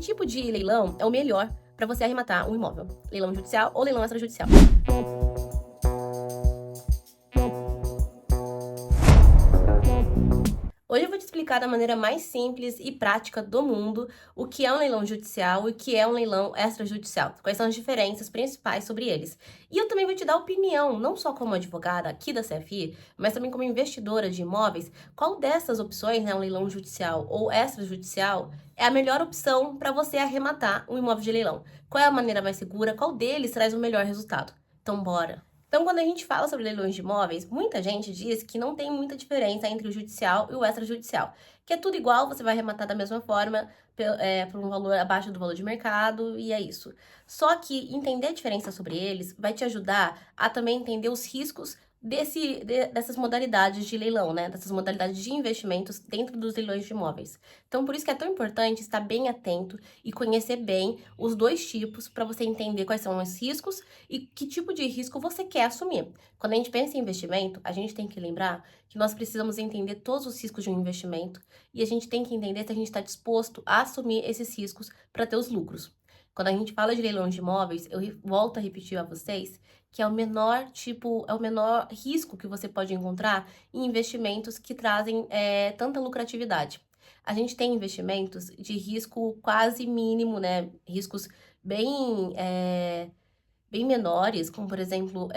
tipo de leilão é o melhor para você arrematar um imóvel? Leilão judicial ou leilão extrajudicial? Hoje eu vou te explicar da maneira mais simples e prática do mundo o que é um leilão judicial e o que é um leilão extrajudicial, quais são as diferenças principais sobre eles. E eu também vou te dar opinião, não só como advogada aqui da CFI, mas também como investidora de imóveis, qual dessas opções, né, um leilão judicial ou extrajudicial, é a melhor opção para você arrematar um imóvel de leilão. Qual é a maneira mais segura, qual deles traz o melhor resultado. Então, bora! Então, quando a gente fala sobre leilões de imóveis, muita gente diz que não tem muita diferença entre o judicial e o extrajudicial, que é tudo igual, você vai arrematar da mesma forma, por um valor abaixo do valor de mercado, e é isso. Só que entender a diferença sobre eles vai te ajudar a também entender os riscos dessas modalidades de leilão, né? Dessas modalidades de investimentos dentro dos leilões de imóveis. Então, por isso que é tão importante estar bem atento e conhecer bem os dois tipos para você entender quais são os riscos e que tipo de risco você quer assumir. Quando a gente pensa em investimento, a gente tem que lembrar que nós precisamos entender todos os riscos de um investimento e a gente tem que entender se a gente está disposto a assumir esses riscos para ter os lucros. Quando a gente fala de leilão de imóveis, eu volto a repetir a vocês que é o menor risco que você pode encontrar em investimentos que trazem tanta lucratividade. A gente tem investimentos de risco quase mínimo, né? Riscos bem menores, como por exemplo,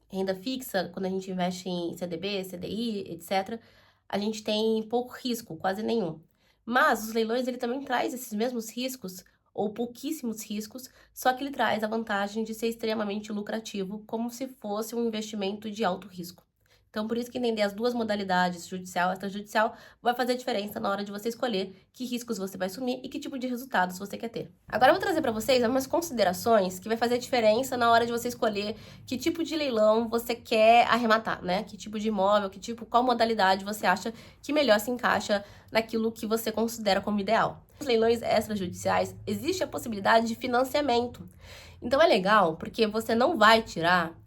renda fixa, quando a gente investe em CDB, CDI, etc., a gente tem pouco risco, quase nenhum. Mas os leilões, ele também traz esses mesmos riscos, ou pouquíssimos riscos, só que ele traz a vantagem de ser extremamente lucrativo, como se fosse um investimento de alto risco. Então, por isso que entender as duas modalidades, judicial e extrajudicial, vai fazer diferença na hora de você escolher que riscos você vai assumir e que tipo de resultados você quer ter. Agora eu vou trazer para vocês algumas considerações que vai fazer diferença na hora de você escolher que tipo de leilão você quer arrematar, né? Que tipo de imóvel, qual modalidade você acha que melhor se encaixa naquilo que você considera como ideal. Nos leilões extrajudiciais, existe a possibilidade de financiamento. Então é legal porque você não vai tirar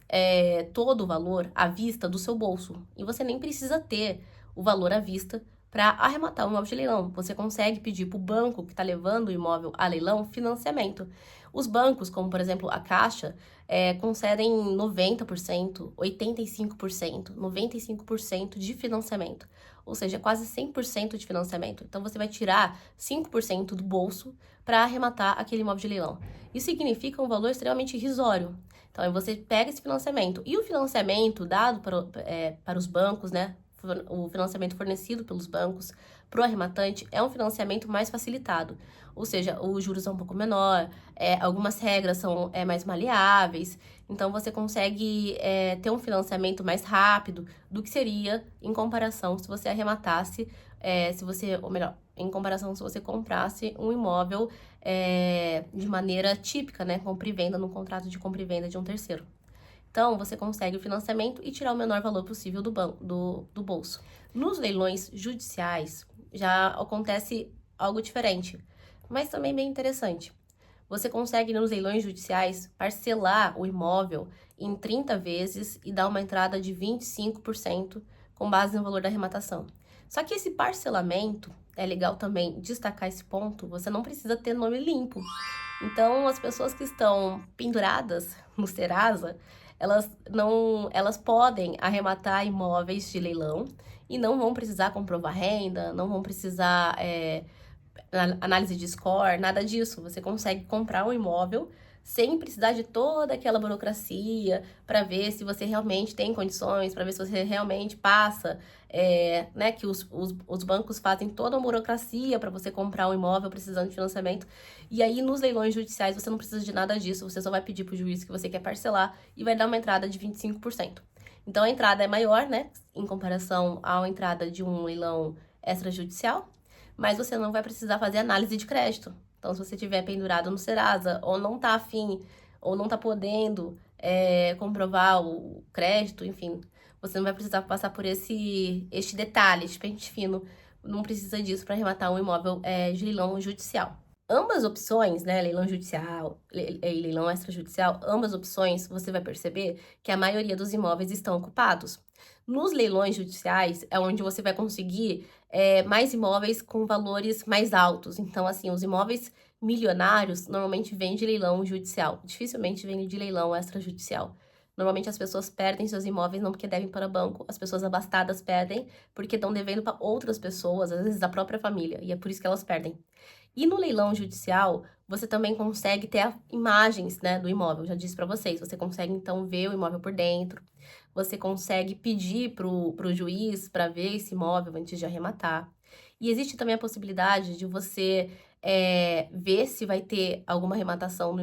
todo o valor à vista do seu bolso. E você nem precisa ter o valor à vista para arrematar o imóvel de leilão. Você consegue pedir para o banco que está levando o imóvel a leilão financiamento. Os bancos, como por exemplo a Caixa, concedem 90%, 85%, 95% de financiamento. Ou seja, quase 100% de financiamento. Então, você vai tirar 5% do bolso para arrematar aquele imóvel de leilão. Isso significa um valor extremamente irrisório. Então, você pega esse financiamento. E o financiamento dado para os bancos, né? O financiamento fornecido pelos bancos para o arrematante é um financiamento mais facilitado. Ou seja, os juros são um pouco menor, algumas regras são mais maleáveis. Então, você consegue ter um financiamento mais rápido do que seria em comparação se você arrematasse, em comparação se você comprasse um imóvel de maneira típica, né? Compra e venda, num contrato de compra e venda de um terceiro. Então, você consegue o financiamento e tirar o menor valor possível do bolso. Nos leilões judiciais, já acontece algo diferente, mas também bem interessante. Você consegue, nos leilões judiciais, parcelar o imóvel em 30 vezes e dar uma entrada de 25% com base no valor da arrematação. Só que esse parcelamento, é legal também destacar esse ponto, você não precisa ter nome limpo. Então, as pessoas que estão penduradas no Serasa, elas podem arrematar imóveis de leilão e não vão precisar comprovar renda, não vão precisar análise de score, nada disso. Você consegue comprar um imóvel sem precisar de toda aquela burocracia para ver se você realmente tem condições, para ver se você realmente passa, né, que os bancos fazem toda uma burocracia para você comprar um imóvel precisando de financiamento. E aí, nos leilões judiciais, você não precisa de nada disso, você só vai pedir para o juiz que você quer parcelar e vai dar uma entrada de 25%. Então, a entrada é maior, né, em comparação à entrada de um leilão extrajudicial, mas você não vai precisar fazer análise de crédito. Então, se você estiver pendurado no Serasa, ou não tá afim, ou não tá podendo comprovar o crédito, enfim, você não vai precisar passar por este detalhe, este pente fino. Não precisa disso para arrematar um imóvel de leilão judicial. Ambas opções, né, leilão judicial e leilão extrajudicial, ambas opções, você vai perceber que a maioria dos imóveis estão ocupados. Nos leilões judiciais é onde você vai conseguir mais imóveis com valores mais altos. Então, assim, os imóveis milionários normalmente vêm de leilão judicial, dificilmente vêm de leilão extrajudicial. Normalmente as pessoas perdem seus imóveis não porque devem para banco, as pessoas abastadas perdem porque estão devendo para outras pessoas, às vezes da própria família, e é por isso que elas perdem. E no leilão judicial, você também consegue ter imagens, né, do imóvel. Eu já disse para vocês, você consegue então ver o imóvel por dentro, você consegue pedir pro juiz para ver esse imóvel antes de arrematar. E existe também a possibilidade de você ver se vai ter alguma arrematação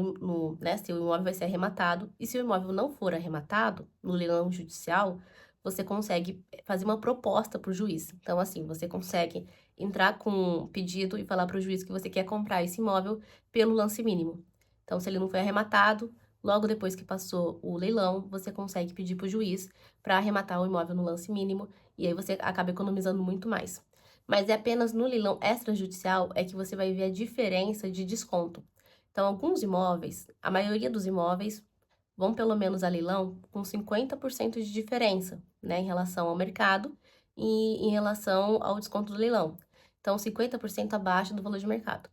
né, se o imóvel vai ser arrematado. E se o imóvel não for arrematado no leilão judicial, você consegue fazer uma proposta para o juiz. Então, assim, você consegue entrar com um pedido e falar para o juiz que você quer comprar esse imóvel pelo lance mínimo. Então, se ele não foi arrematado, logo depois que passou o leilão, você consegue pedir para o juiz para arrematar o imóvel no lance mínimo e aí você acaba economizando muito mais. Mas é apenas no leilão extrajudicial é que você vai ver a diferença de desconto. Então, alguns imóveis, a maioria dos imóveis, vão pelo menos a leilão com 50% de diferença, né, em relação ao mercado e em relação ao desconto do leilão. Então, 50% abaixo do valor de mercado.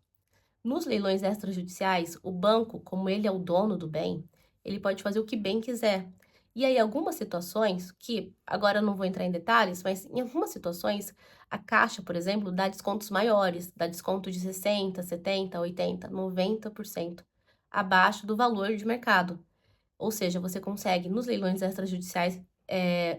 Nos leilões extrajudiciais, o banco, como ele é o dono do bem, ele pode fazer o que bem quiser. E aí, algumas situações, que agora eu não vou entrar em detalhes, mas em algumas situações, a Caixa, por exemplo, dá descontos maiores, dá desconto de 60%, 70%, 80%, 90% abaixo do valor de mercado. Ou seja, você consegue, nos leilões extrajudiciais,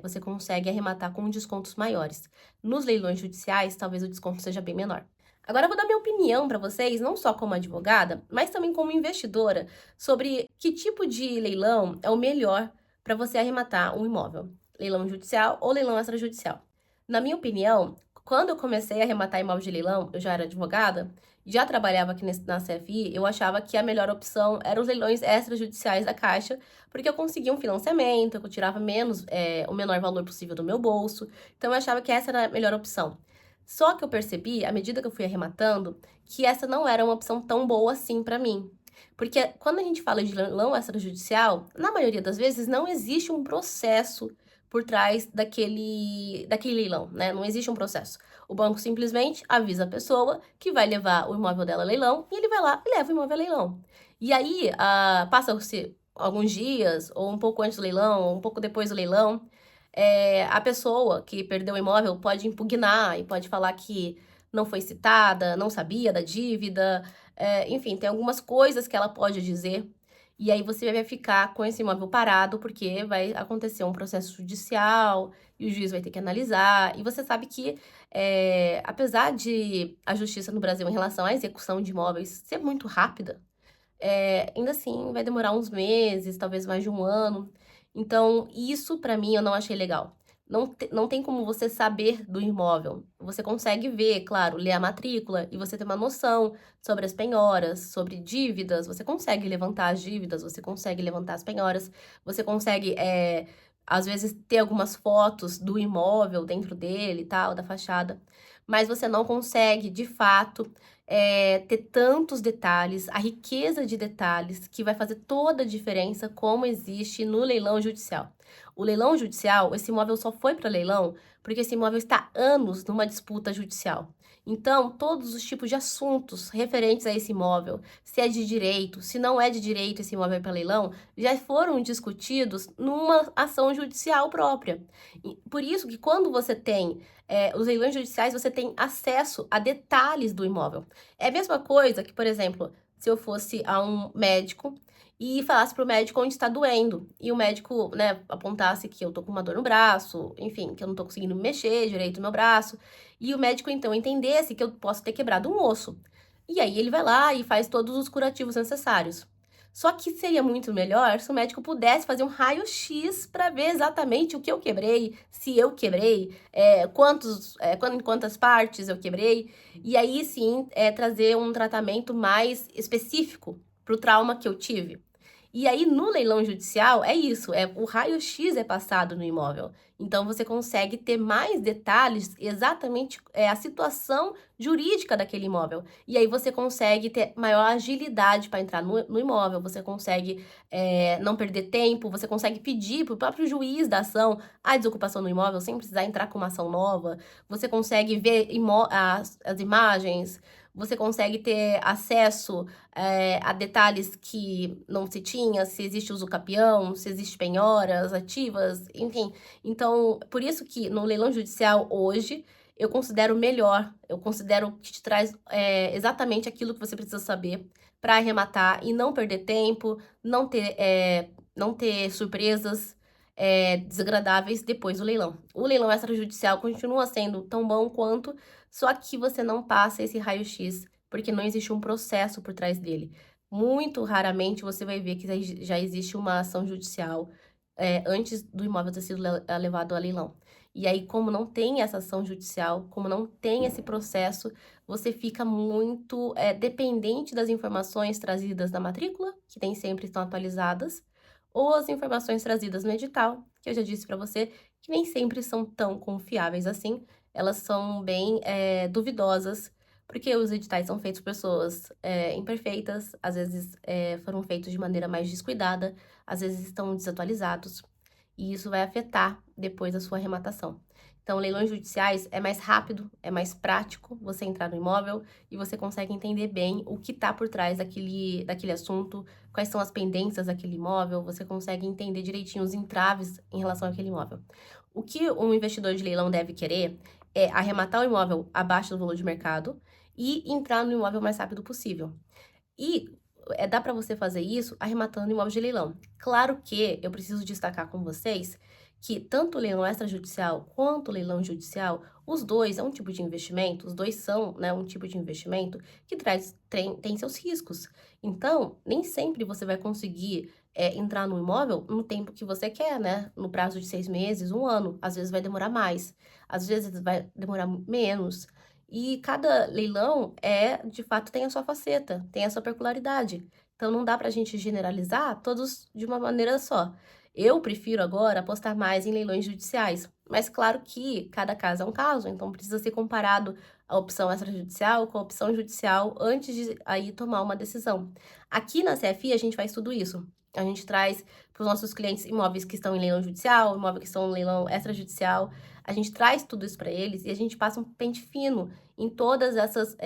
você consegue arrematar com descontos maiores. Nos leilões judiciais, talvez o desconto seja bem menor. Agora eu vou dar minha opinião para vocês, não só como advogada, mas também como investidora, sobre que tipo de leilão é o melhor para você arrematar um imóvel. Leilão judicial ou leilão extrajudicial. Na minha opinião, quando eu comecei a arrematar imóvel de leilão, eu já era advogada, já trabalhava aqui na CFI, eu achava que a melhor opção eram os leilões extrajudiciais da Caixa, porque eu conseguia um financiamento, eu tirava o menor valor possível do meu bolso, então eu achava que essa era a melhor opção. Só que eu percebi, à medida que eu fui arrematando, que essa não era uma opção tão boa assim para mim. Porque quando a gente fala de leilão extrajudicial, na maioria das vezes não existe um processo por trás daquele leilão, né? Não existe um processo. O banco simplesmente avisa a pessoa que vai levar o imóvel dela a leilão e ele vai lá e leva o imóvel a leilão. E aí, passa-se alguns dias, ou um pouco antes do leilão, ou um pouco depois do leilão, a pessoa que perdeu o imóvel pode impugnar e pode falar que não foi citada, não sabia da dívida, enfim, tem algumas coisas que ela pode dizer. E aí você vai ficar com esse imóvel parado, porque vai acontecer um processo judicial e o juiz vai ter que analisar. E você sabe que, apesar de a justiça no Brasil em relação à execução de imóveis ser muito rápida, ainda assim vai demorar uns meses, talvez mais de um ano. Então, isso para mim eu não achei legal. Não tem como você saber do imóvel. Você consegue ver, claro, ler a matrícula e você ter uma noção sobre as penhoras, sobre dívidas. Você consegue levantar as dívidas, você consegue levantar as penhoras, você consegue, às vezes, ter algumas fotos do imóvel dentro dele e tal, da fachada. Mas você não consegue, de fato, ter tantos detalhes, a riqueza de detalhes que vai fazer toda a diferença como existe no leilão judicial. O leilão judicial, esse imóvel só foi para leilão porque esse imóvel está há anos numa disputa judicial. Então, todos os tipos de assuntos referentes a esse imóvel, se é de direito, se não é de direito esse imóvel para leilão, já foram discutidos numa ação judicial própria. Por isso que quando você tem os leilões judiciais, você tem acesso a detalhes do imóvel. É a mesma coisa que, por exemplo, se eu fosse a um médico e falasse pro médico onde está doendo, e o médico, né, apontasse que eu tô com uma dor no braço, enfim, que eu não tô conseguindo mexer direito no meu braço, e o médico, então, entendesse que eu posso ter quebrado um osso. E aí ele vai lá e faz todos os curativos necessários. Só que seria muito melhor se o médico pudesse fazer um raio-x para ver exatamente o que eu quebrei, se eu quebrei, em quantas partes eu quebrei, e aí sim trazer um tratamento mais específico para o trauma que eu tive. E aí, no leilão judicial, é isso, o raio-x é passado no imóvel. Então, você consegue ter mais detalhes, exatamente a situação jurídica daquele imóvel. E aí, você consegue ter maior agilidade para entrar no imóvel, você consegue não perder tempo, você consegue pedir para o próprio juiz da ação a desocupação do imóvel sem precisar entrar com uma ação nova, você consegue ver as imagens, você consegue ter acesso a detalhes que não se tinha, se existe uso capião, se existe penhoras ativas, enfim. Então, por isso que no leilão judicial hoje, eu considero melhor, eu considero que te traz exatamente aquilo que você precisa saber para arrematar e não perder tempo, não ter surpresas desagradáveis depois do leilão. O leilão extrajudicial continua sendo tão bom quanto, só que você não passa esse raio-x, porque não existe um processo por trás dele. Muito raramente você vai ver que já existe uma ação judicial antes do imóvel ter sido levado a leilão. E aí, como não tem essa ação judicial, como não tem esse processo, você fica muito dependente das informações trazidas na matrícula, que nem sempre estão atualizadas, ou as informações trazidas no edital, que eu já disse para você, que nem sempre são tão confiáveis assim, elas são bem duvidosas, porque os editais são feitos por pessoas imperfeitas, às vezes foram feitos de maneira mais descuidada, às vezes estão desatualizados, e isso vai afetar depois a sua arrematação. Então, leilões judiciais é mais rápido, é mais prático você entrar no imóvel e você consegue entender bem o que está por trás daquele assunto, quais são as pendências daquele imóvel, você consegue entender direitinho os entraves em relação àquele imóvel. O que um investidor de leilão deve querer é arrematar o imóvel abaixo do valor de mercado e entrar no imóvel o mais rápido possível. E dá para você fazer isso arrematando imóvel de leilão. Claro que eu preciso destacar com vocês que tanto o leilão extrajudicial quanto o leilão judicial, os dois é um tipo de investimento, os dois são, né, um tipo de investimento que tem seus riscos. Então, nem sempre você vai conseguir entrar no imóvel no tempo que você quer, né? No prazo de 6 meses, um ano. Às vezes vai demorar mais, às vezes vai demorar menos. E cada leilão de fato, tem a sua faceta, tem a sua peculiaridade. Então, não dá pra gente generalizar todos de uma maneira só. Eu prefiro agora apostar mais em leilões judiciais, mas claro que cada caso é um caso, então precisa ser comparado a opção extrajudicial com a opção judicial antes de aí tomar uma decisão. Aqui na CFI a gente faz tudo isso. A gente traz para os nossos clientes imóveis que estão em leilão judicial, imóveis que estão em leilão extrajudicial. A gente traz tudo isso para eles e a gente passa um pente fino em todas essas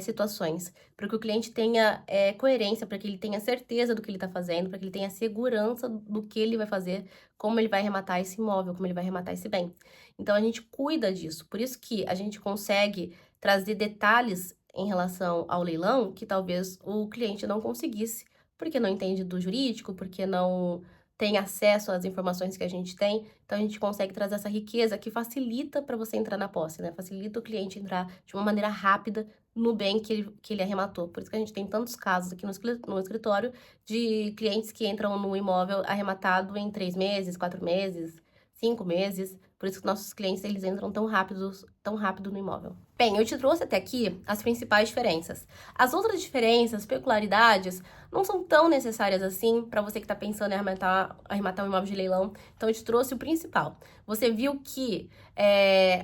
situações, para que o cliente tenha coerência, para que ele tenha certeza do que ele está fazendo, para que ele tenha segurança do que ele vai fazer, como ele vai arrematar esse imóvel, como ele vai arrematar esse bem. Então, a gente cuida disso. Por isso que a gente consegue trazer detalhes em relação ao leilão que talvez o cliente não conseguisse, porque não entende do jurídico, porque não tem acesso às informações que a gente tem, então a gente consegue trazer essa riqueza que facilita para você entrar na posse, né? Facilita o cliente entrar de uma maneira rápida no bem que ele arrematou. Por isso que a gente tem tantos casos aqui no escritório de clientes que entram no imóvel arrematado em 3 meses, 4 meses, 5 meses. Por isso que nossos clientes, eles entram tão rápido no imóvel. Bem, eu te trouxe até aqui as principais diferenças. As outras diferenças, peculiaridades, não são tão necessárias assim para você que está pensando em arrematar um imóvel de leilão. Então, eu te trouxe o principal. Você viu que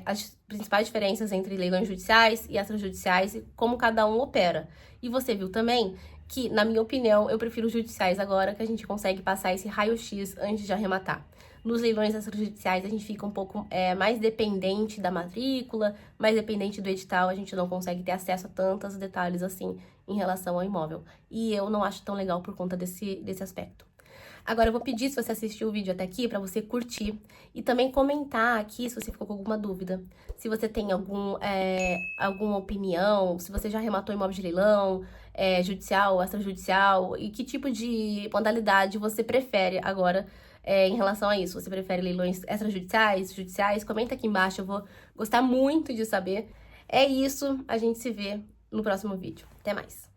as principais diferenças entre leilões judiciais e extrajudiciais e como cada um opera. E você viu também que, na minha opinião, eu prefiro os judiciais agora, que a gente consegue passar esse raio-x antes de arrematar. Nos leilões extrajudiciais, a gente fica um pouco mais dependente da matrícula, mais dependente do edital, a gente não consegue ter acesso a tantos detalhes assim em relação ao imóvel. E eu não acho tão legal por conta desse aspecto. Agora, eu vou pedir, se você assistiu o vídeo até aqui, para você curtir e também comentar aqui se você ficou com alguma dúvida. Se você tem alguma opinião, se você já arrematou imóvel de leilão, judicial, extrajudicial, e que tipo de modalidade você prefere agora em relação a isso. Você prefere leilões extrajudiciais, judiciais? Comenta aqui embaixo, eu vou gostar muito de saber. É isso, a gente se vê no próximo vídeo. Até mais!